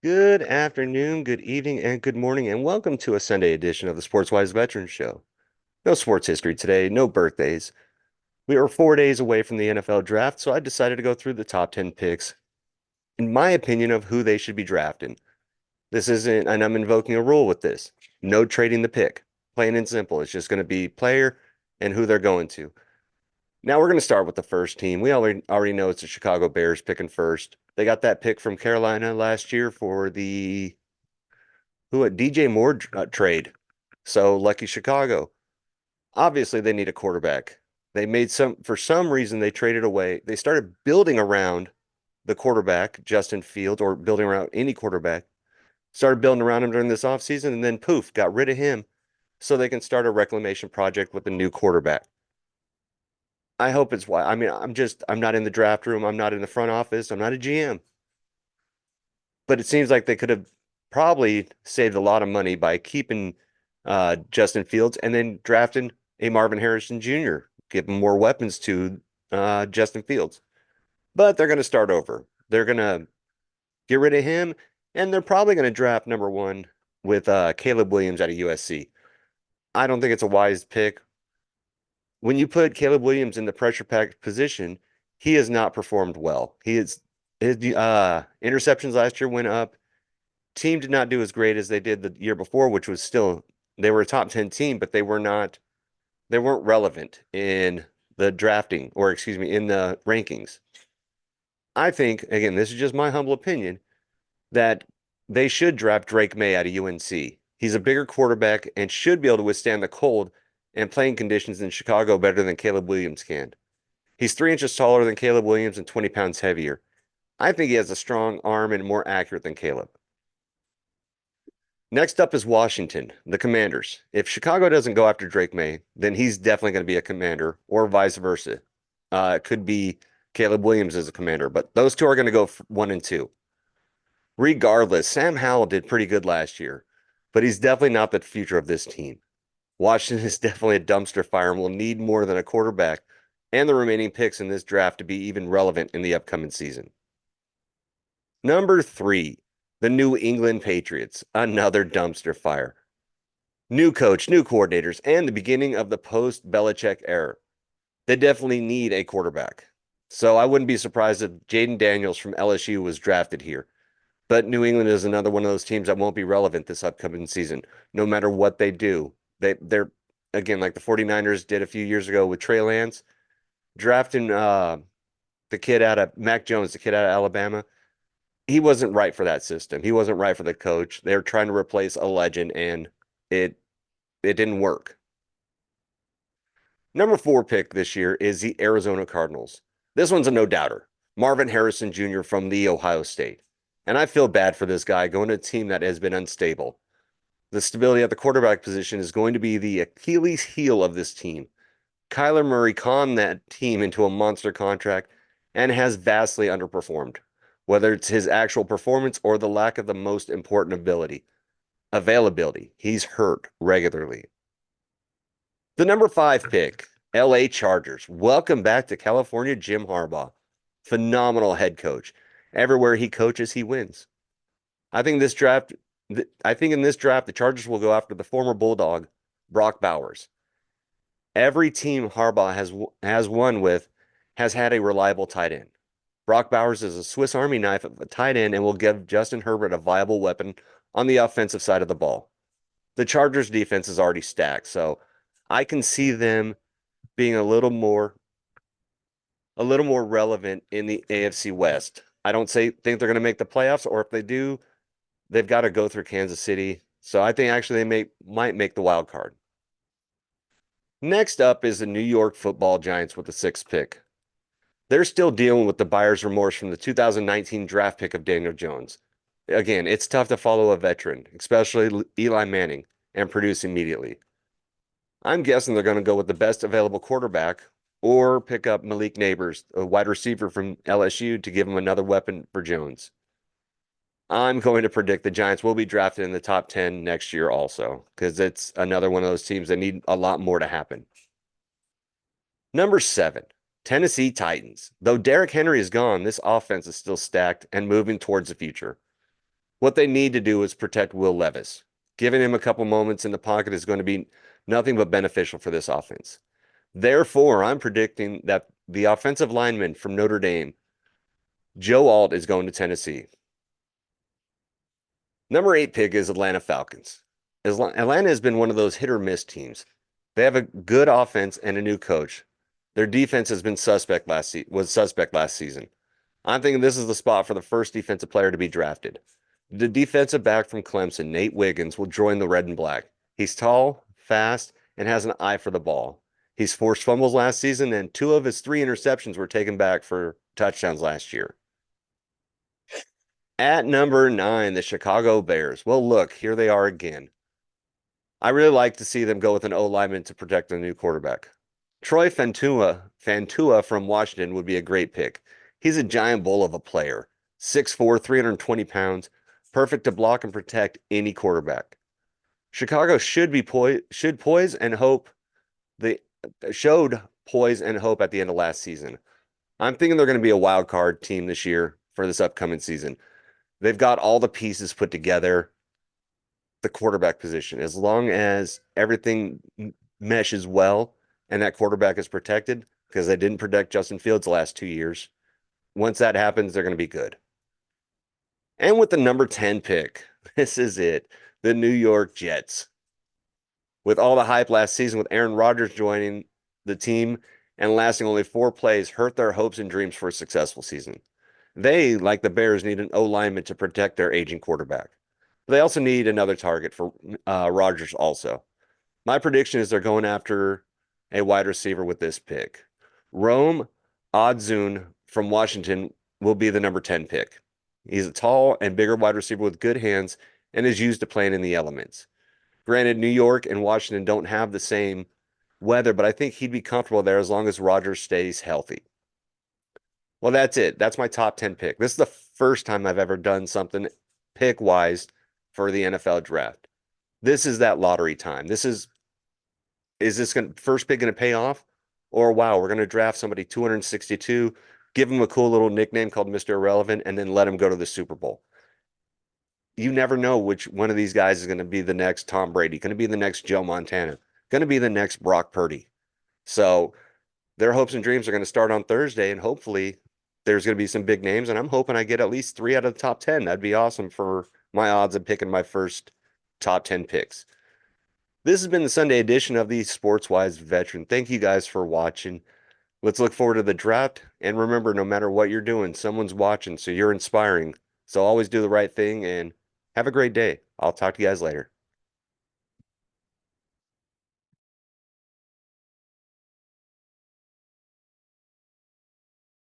Good afternoon, good evening, and good morning, and welcome to a Sunday edition of the SportsWise Veterans Show. No sports history today, no birthdays. We are 4 days away from the NFL draft, so I decided to go through the top 10 picks, in my opinion, of who they should be drafting. This isn't, and I'm invoking a rule with this. No trading the pick. Plain and simple. It's just going to be player and who they're going to. Now we're going to start with the first team. We already know it's the Chicago Bears picking first. They got that pick from Carolina last year for the DJ Moore trade. So lucky Chicago. Obviously, they need a quarterback. They made for some reason, they traded away. They started building around the quarterback, Justin Fields, or building around any quarterback. Started building around him during this offseason, and then poof, got rid of him so they can start a reclamation project with a new quarterback. I hope it's why. I mean, I'm not in the draft room. I'm not in the front office. I'm not a GM. But it seems like they could have probably saved a lot of money by keeping Justin Fields and then drafting a Marvin Harrison Jr., giving more weapons to Justin Fields. But they're going to start over. They're going to get rid of him, and they're probably going to draft number one with Caleb Williams out of USC. I don't think it's a wise pick. When you put Caleb Williams in the pressure packed position, he has not performed well. His interceptions last year went up. Team did not do as great as they did the year before, which was still they were a top 10 team, but they weren't relevant in the drafting, or excuse me, in the rankings. I think, again, this is just my humble opinion, that they should draft Drake May out of UNC. He's a bigger quarterback and should be able to withstand the cold and playing conditions in Chicago better than Caleb Williams can. He's 3 inches taller than Caleb Williams and 20 pounds heavier. I think he has a strong arm and more accurate than Caleb. Next up is Washington, the Commanders. If Chicago doesn't go after Drake May, then he's definitely going to be a commander, or vice versa. It could be Caleb Williams as a commander, but those two are going to go 1 and 2. Regardless, Sam Howell did pretty good last year, but he's definitely not the future of this team. Washington is definitely a dumpster fire and will need more than a quarterback and the remaining picks in this draft to be even relevant in the upcoming season. Number 3, the New England Patriots, another dumpster fire. New coach, new coordinators, and the beginning of the post-Belichick era. They definitely need a quarterback. So I wouldn't be surprised if Jaden Daniels from LSU was drafted here. But New England is another one of those teams that won't be relevant this upcoming season, no matter what they do. They're, again, like the 49ers did a few years ago with Trey Lance, drafting the kid out of Mac Jones, the kid out of Alabama. He wasn't right for that system. He wasn't right for the coach. They were trying to replace a legend, and it didn't work. Number 4 pick this year is the Arizona Cardinals. This one's a no doubter. Marvin Harrison Jr. from the Ohio State. And I feel bad for this guy going to a team that has been unstable. The stability at the quarterback position is going to be the Achilles heel of this team. Kyler Murray conned that team into a monster contract and has vastly underperformed, whether it's his actual performance or the lack of the most important availability. He's hurt regularly. The number 5 pick, LA Chargers. Welcome back to California, Jim Harbaugh. Phenomenal head coach. Everywhere he coaches, he wins. I think in this draft, the Chargers will go after the former Bulldog, Brock Bowers. Every team Harbaugh has won with has had a reliable tight end. Brock Bowers is a Swiss Army knife of a tight end and will give Justin Herbert a viable weapon on the offensive side of the ball. The Chargers defense is already stacked, so I can see them being a little more relevant in the AFC West. I don't think they're going to make the playoffs, or if they do, they've got to go through Kansas City. So I think actually might make the wild card. Next up is the New York Football Giants with the 6th pick. They're still dealing with the buyer's remorse from the 2019 draft pick of Daniel Jones. Again, it's tough to follow a veteran, especially Eli Manning, and produce immediately. I'm guessing they're going to go with the best available quarterback or pick up Malik Nabers, a wide receiver from LSU, to give him another weapon for Jones. I'm going to predict the Giants will be drafted in the top 10 next year also, because it's another one of those teams that need a lot more to happen. Number 7, Tennessee Titans. Though Derrick Henry is gone, this offense is still stacked and moving towards the future. What they need to do is protect Will Levis. Giving him a couple moments in the pocket is going to be nothing but beneficial for this offense. Therefore, I'm predicting that the offensive lineman from Notre Dame, Joe Alt, is going to Tennessee. Number 8 pick is Atlanta Falcons. Atlanta has been one of those hit or miss teams. They have a good offense and a new coach. Their defense has been was suspect last season. I'm thinking this is the spot for the first defensive player to be drafted. The defensive back from Clemson, Nate Wiggins, will join the red and black. He's tall, fast, and has an eye for the ball. He's forced fumbles last season, and 2 of his 3 interceptions were taken back for touchdowns last year. At number 9, the Chicago Bears. Well, look, here they are again. I really like to see them go with an O lineman to protect a new quarterback. Troy Fantua from Washington would be a great pick. He's a giant bull of a player, 6'4", 320 pounds, perfect to block and protect any quarterback. Chicago should poise and hope they showed poise and hope at the end of last season. I'm thinking they're going to be a wild card team this year for this upcoming season. They've got all the pieces put together. The quarterback position, as long as everything meshes well and that quarterback is protected, because they didn't protect Justin Fields the last 2 years. Once that happens, they're going to be good. And with the number 10 pick, this is it, the New York Jets. With all the hype last season with Aaron Rodgers joining the team and lasting only 4 plays, hurt their hopes and dreams for a successful season. They, like the Bears, need an O lineman to protect their aging quarterback. They also need another target for Rodgers also. My prediction is they're going after a wide receiver with this pick. Rome Odzoon from Washington will be the number 10 pick. He's a tall and bigger wide receiver with good hands and is used to playing in the elements. Granted, New York and Washington don't have the same weather, but I think he'd be comfortable there as long as Rodgers stays healthy. Well, that's it. That's my top 10 pick. This is the first time I've ever done something pick-wise for the NFL draft. This is that lottery time. Is this first pick going to pay off? Or wow, we're going to draft somebody 262, give him a cool little nickname called Mr. Irrelevant, and then let him go to the Super Bowl. You never know which one of these guys is going to be the next Tom Brady, going to be the next Joe Montana, going to be the next Brock Purdy. So their hopes and dreams are going to start on Thursday, and hopefully there's going to be some big names, and I'm hoping I get at least 3 out of the top 10. That'd be awesome for my odds of picking my first top 10 picks. This has been the Sunday edition of the SportsWise Veteran. Thank you guys for watching. Let's look forward to the draft. And remember, no matter what you're doing, someone's watching, so you're inspiring. So always do the right thing and have a great day. I'll talk to you guys later.